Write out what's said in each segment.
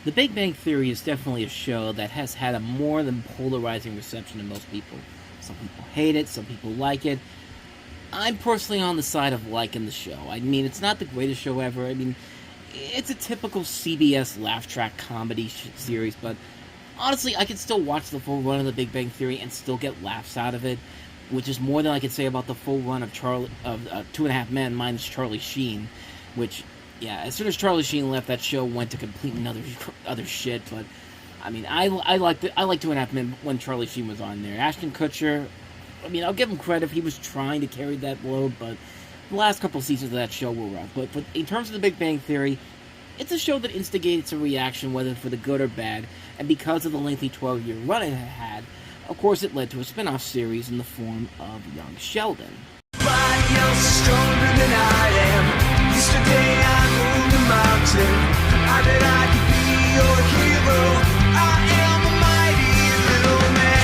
The Big Bang Theory is definitely a show that has had a more than polarizing reception to most people. Some people hate it, some people like it. I'm personally on the side of liking the show. I mean, it's not the greatest show ever. I mean, it's a typical CBS laugh track comedy series, but honestly, I can still watch the full run of The Big Bang Theory and still get laughs out of it, which is more than I could say about the full run of Two and a Half Men minus Charlie Sheen, which, yeah, as soon as Charlie Sheen left, that show went to completely other shit. But I mean, I liked Two and a Half Men when Charlie Sheen was on there. Ashton Kutcher, I mean, I'll give him credit. He was trying to carry that load, but the last couple seasons of that show were rough. But in terms of The Big Bang Theory, it's a show that instigates a reaction, whether for the good or bad, and because of the lengthy 12-year run it had, of course it led to a spin-off series in the form of Young Sheldon. Yesterday I moved a mountain. I bet I could be your hero. I am a mighty little man.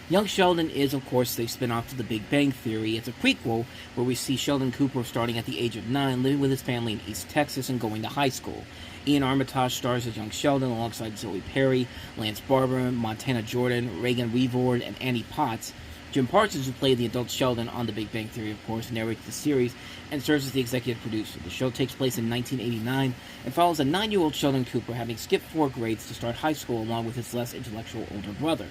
Young Sheldon is, of course, the spin-off to The Big Bang Theory. It's a prequel where we see Sheldon Cooper starting at the age of 9, living with his family in East Texas and going to high school. Ian Armitage stars as Young Sheldon alongside Zoe Perry, Lance Barber, Montana Jordan, Reagan Reevord, and Annie Potts. Jim Parsons, who played the adult Sheldon on The Big Bang Theory, of course, narrates the series and serves as the executive producer. The show takes place in 1989 and follows a 9-year-old Sheldon Cooper having skipped 4 grades to start high school along with his less intellectual older brother.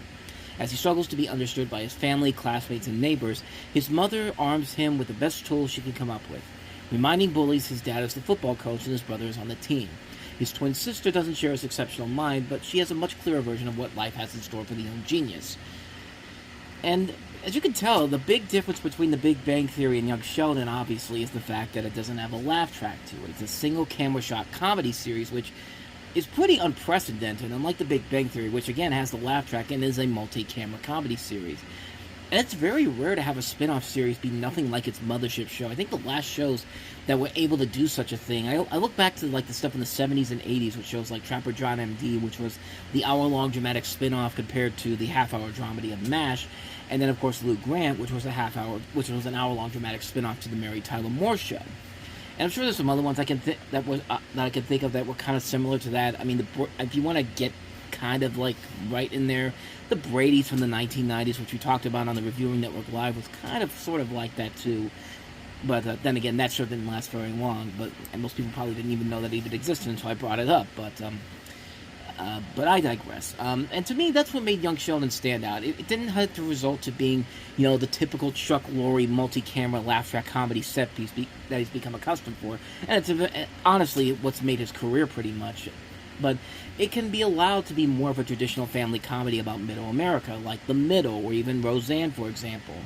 As he struggles to be understood by his family, classmates, and neighbors, his mother arms him with the best tools she can come up with, reminding bullies his dad is the football coach and his brother is on the team. His twin sister doesn't share his exceptional mind, but she has a much clearer version of what life has in store for the young genius. And as you can tell, the big difference between The Big Bang Theory and Young Sheldon, obviously, is the fact that it doesn't have a laugh track to it. It's a single camera shot comedy series, which is pretty unprecedented, unlike The Big Bang Theory, which again has the laugh track and is a multi-camera comedy series. And it's very rare to have a spin-off series be nothing like its mothership show. I think the last shows that were able to do such a thing, I look back to like the stuff in the 70s and 80s with shows like Trapper John MD, which was the hour-long dramatic spin-off compared to the half-hour dramedy of MASH, and then of course Lou Grant, which was an hour-long dramatic spin-off to the Mary Tyler Moore Show. And I'm sure there's some other ones that I can think of that were kind of similar to that. I mean, if you want to get kind of like right in there, the Brady's from the 1990s, which we talked about on the Reviewing Network Live, was kind of sort of like that too. But then again, that show didn't last very long. And most people probably didn't even know that it even existed until I brought it up. But I digress. And to me, that's what made Young Sheldon stand out. It didn't have to result to being, the typical Chuck Lorre multi-camera laugh track comedy set piece that he's become accustomed for. And it's honestly what's made his career pretty much. But it can be allowed to be more of a traditional family comedy about middle America, like The Middle, or even Roseanne, for example.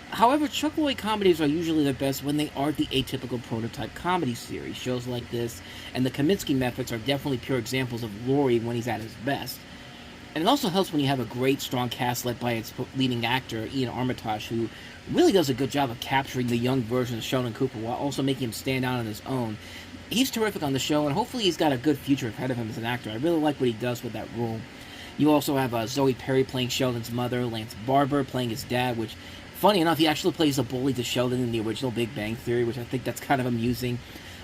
However, Chuck Lorre comedies are usually the best when they aren't the atypical prototype comedy series. Shows like this and the Kaminsky Methods are definitely pure examples of Lorre when he's at his best. And it also helps when you have a great, strong cast led by its leading actor, Ian Armitage, who really does a good job of capturing the young version of Sheldon Cooper while also making him stand out on his own. He's terrific on the show, and hopefully he's got a good future ahead of him as an actor. I really like what he does with that role. You also have Zoe Perry playing Sheldon's mother, Lance Barber playing his dad, which, funny enough, he actually plays a bully to Sheldon in the original Big Bang Theory, which I think that's kind of amusing.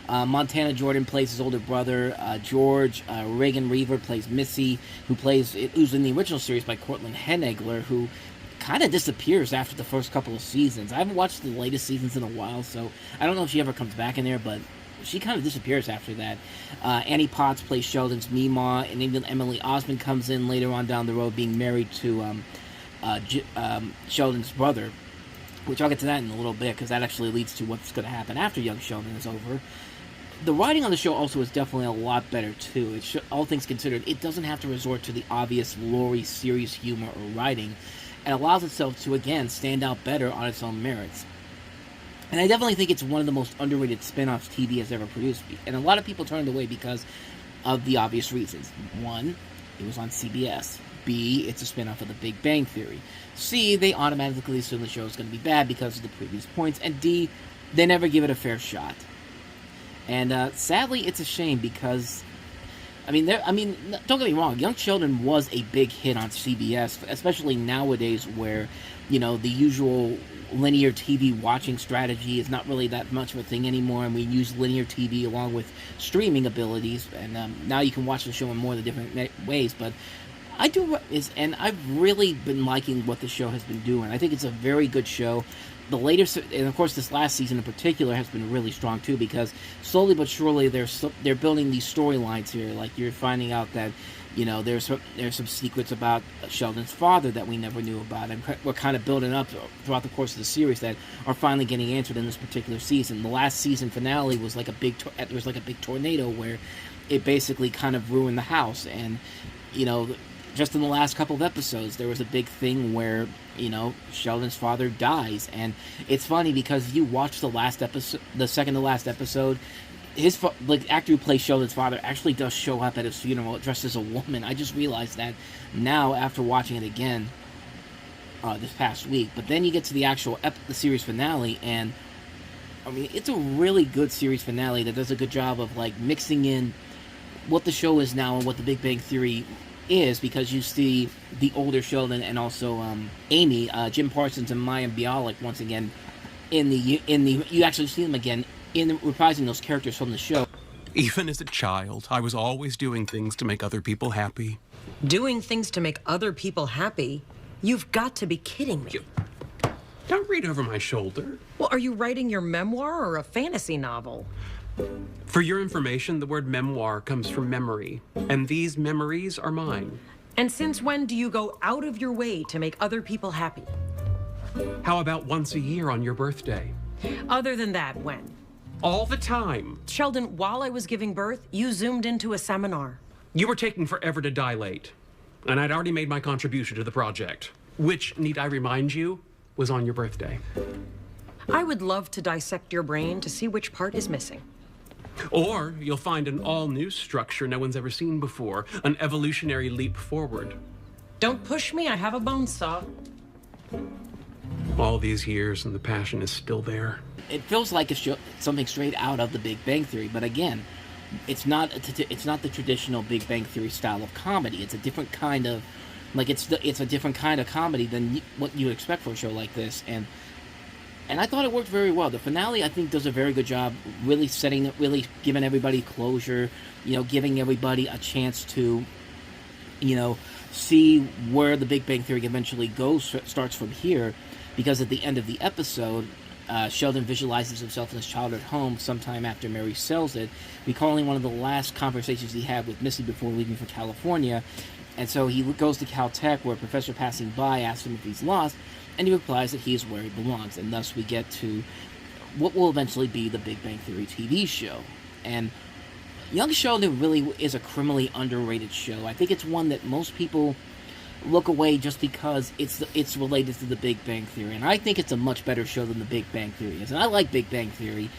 Montana Jordan plays his older brother, George. Reagan Reevord plays Missy, who's in the original series by Cortland Henegler, who kind of disappears after the first couple of seasons. I haven't watched the latest seasons in a while, so I don't know if she ever comes back in there, but she kind of disappears after that. Annie Potts plays Sheldon's Meemaw, and even Emily Osmond comes in later on down the road, being married to Sheldon's brother, which I'll get to that in a little bit, because that actually leads to what's going to happen after Young Sheldon is over. The writing on the show also is definitely a lot better, too. All things considered, it doesn't have to resort to the obvious Lorre serious humor or writing, and allows itself to, again, stand out better on its own merits. And I definitely think it's one of the most underrated spin-offs TV has ever produced. And a lot of people turned away because of the obvious reasons. 1, it was on CBS. B, it's a spin-off of The Big Bang Theory. C, they automatically assume the show is going to be bad because of the previous points. And D, they never give it a fair shot. And sadly, it's a shame because I mean, don't get me wrong. Young Sheldon was a big hit on CBS, especially nowadays, where the usual linear TV watching strategy is not really that much of a thing anymore, and we use linear TV along with streaming abilities, and now you can watch the show in more of the different ways. But and I've really been liking what the show has been doing. I think it's a very good show. The later, and of course this last season in particular has been really strong too, because slowly but surely they're building these storylines here. Like, you're finding out that there's some secrets about Sheldon's father that we never knew about, and we're kind of building up throughout the course of the series that are finally getting answered in this particular season. The last season finale was like a big tornado where it basically kind of ruined the house, and just in the last couple of episodes, there was a big thing where, Sheldon's father dies. And it's funny because you watch the second to last episode, the actor who plays Sheldon's father actually does show up at his funeral dressed as a woman. I just realized that now after watching it again this past week. But then you get to the actual the series finale, and I mean, it's a really good series finale that does a good job of like mixing in what the show is now and what the Big Bang Theory is, because you see the older Sheldon and also Amy, Jim Parsons and Mayim Bialik once again you actually see them again in reprising those characters from the show. Even as a child, I was always doing things to make other people happy. Doing things to make other people happy? You've got to be kidding me. Don't read over my shoulder. Well, are you writing your memoir or a fantasy novel? For your information, the word memoir comes from memory, and these memories are mine. And since when do you go out of your way to make other people happy? How about once a year on your birthday? Other than that, when? All the time. Sheldon, while I was giving birth, you zoomed into a seminar. You were taking forever to dilate, and I'd already made my contribution to the project, which, need I remind you, was on your birthday. I would love to dissect your brain to see which part is missing. Or you'll find an all-new structure no one's ever seen before, an evolutionary leap forward. Don't push me, I have a bone saw. All these years and the passion is still there. It feels like something straight out of the Big Bang Theory, but again, it's not the traditional Big Bang Theory style of comedy. It's a different kind of, it's a different kind of comedy than what you would expect for a show like this, and I thought it worked very well. The finale, I think, does a very good job really giving everybody closure, giving everybody a chance to, see where the Big Bang Theory eventually starts from here, because at the end of the episode, Sheldon visualizes himself in his childhood home sometime after Mary sells it, recalling one of the last conversations he had with Missy before leaving for California. And so he goes to Caltech, where a professor passing by asks him if he's lost, and he replies that he is where he belongs. And thus we get to what will eventually be the Big Bang Theory TV show. And Young Sheldon really is a criminally underrated show. I think it's one that most people look away just because it's related to the Big Bang Theory. And I think it's a much better show than the Big Bang Theory is. And I like Big Bang Theory,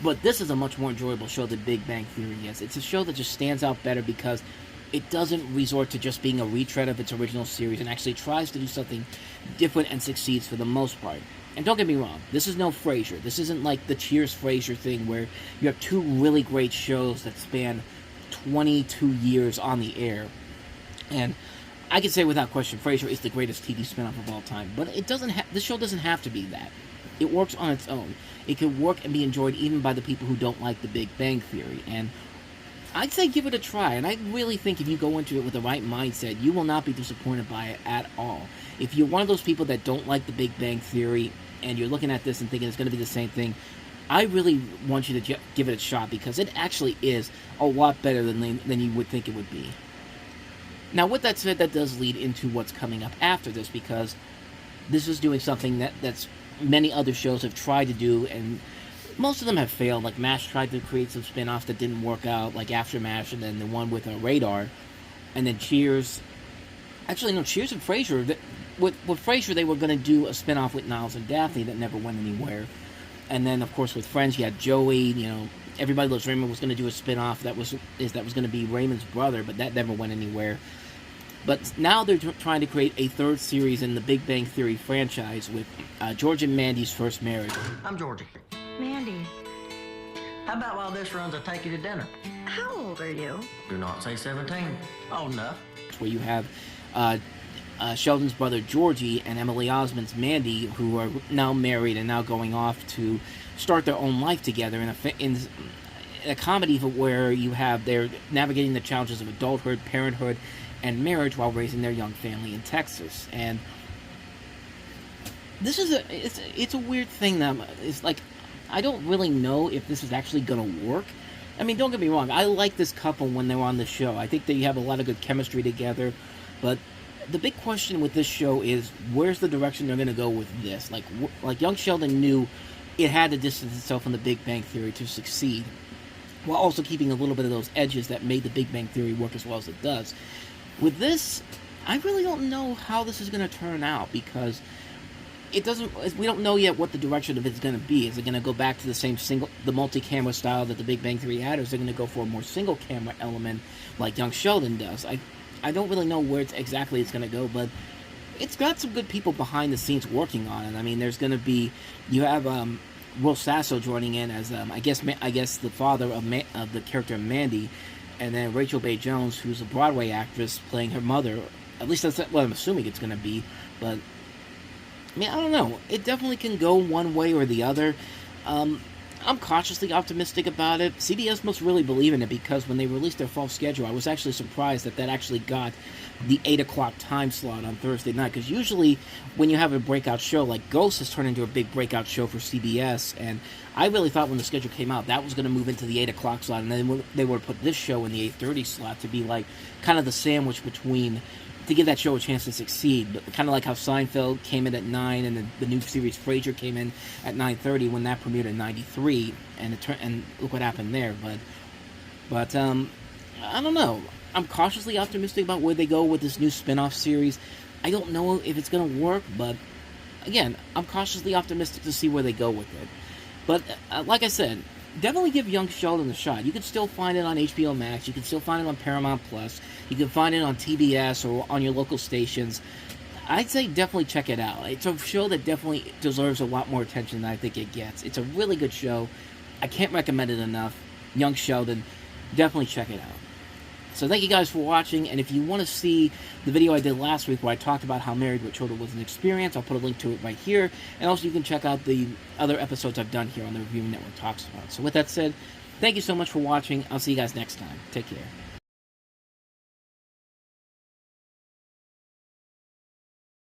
but this is a much more enjoyable show than Big Bang Theory is. It's a show that just stands out better because it doesn't resort to just being a retread of its original series and actually tries to do something different and succeeds for the most part. And don't get me wrong, this is no Frasier. This isn't like the Cheers Frasier thing where you have two really great shows that span 22 years on the air. And I can say without question, Frasier is the greatest TV spinoff of all time. But this show doesn't have to be that. It works on its own. It can work and be enjoyed even by the people who don't like the Big Bang Theory. And I'd say give it a try, and I really think if you go into it with the right mindset, you will not be disappointed by it at all. If you're one of those people that don't like the Big Bang Theory, and you're looking at this and thinking it's going to be the same thing, I really want you to give it a shot, because it actually is a lot better than you would think it would be. Now, with that said, that does lead into what's coming up after this, because this is doing something that's many other shows have tried to do, and most of them have failed. Like MASH tried to create some spin-offs that didn't work out, like After MASH, and then the one with Radar, and then Cheers. Actually, no, Cheers and Frasier. With Frasier, they were going to do a spin-off with Niles and Daphne that never went anywhere. And then, of course, with Friends, you had Joey. Everybody Loves Raymond was going to do a spin-off that was going to be Raymond's brother, but that never went anywhere. But now they're trying to create a third series in the Big Bang Theory franchise with George and Mandy's First Marriage. I'm Georgie. Mandy, How about while this runs, I take you to dinner? How old are you? Do not say 17. Old enough. Where you have Sheldon's brother Georgie and Emily Osmond's Mandy, who are now married and now going off to start their own life together in a comedy where you have they're navigating the challenges of adulthood, parenthood, and marriage while raising their young family in Texas. And this is it's a weird thing that it's like I don't really know if this is actually going to work. I mean, don't get me wrong, I like this couple when they were on the show. I think they have a lot of good chemistry together, but the big question with this show is where's the direction they're going to go with this? Like Young Sheldon knew it had to distance itself from the Big Bang Theory to succeed, while also keeping a little bit of those edges that made the Big Bang Theory work as well as it does. With this, I really don't know how this is going to turn out, because we don't know yet what the direction of it's going to be. Is it going to go back to the multi-camera style that the Big Bang Theory had, or is it going to go for a more single-camera element like Young Sheldon does? I don't really know where exactly it's going to go, but it's got some good people behind the scenes working on it. I mean, there's going to be, you have Will Sasso joining in as I guess the father of the character Mandy, and then Rachel Bay Jones, who's a Broadway actress, playing her mother. At least that's what I'm assuming it's going to be. But I mean, I don't know. It definitely can go one way or the other. I'm cautiously optimistic about it. CBS must really believe in it, because when they released their fall schedule, I was actually surprised that actually got the 8 o'clock time slot on Thursday night. Because usually when you have a breakout show, like Ghost has turned into a big breakout show for CBS, and I really thought when the schedule came out that was going to move into the 8 o'clock slot, and then they would put this show in the 8:30 slot to be like kind of the sandwich between, to give that show a chance to succeed. But kind of like how Seinfeld came in at 9, and the new series Frasier came in at 9:30 when that premiered in '93, and look what happened there. But I don't know. I'm cautiously optimistic about where they go with this new spin-off series. I don't know if it's going to work, but again, I'm cautiously optimistic to see where they go with it. But like I said, definitely give Young Sheldon a shot. You can still find it on HBO Max. You can still find it on Paramount Plus. You can find it on TBS or on your local stations. I'd say definitely check it out. It's a show that definitely deserves a lot more attention than I think it gets. It's a really good show. I can't recommend it enough. Young Sheldon, definitely check it out. So thank you guys for watching, and if you want to see the video I did last week where I talked about how Married with Children was an experience, I'll put a link to it right here, and also you can check out the other episodes I've done here on the Review Network Talks About. So with that said, thank you so much for watching. I'll see you guys next time. Take care.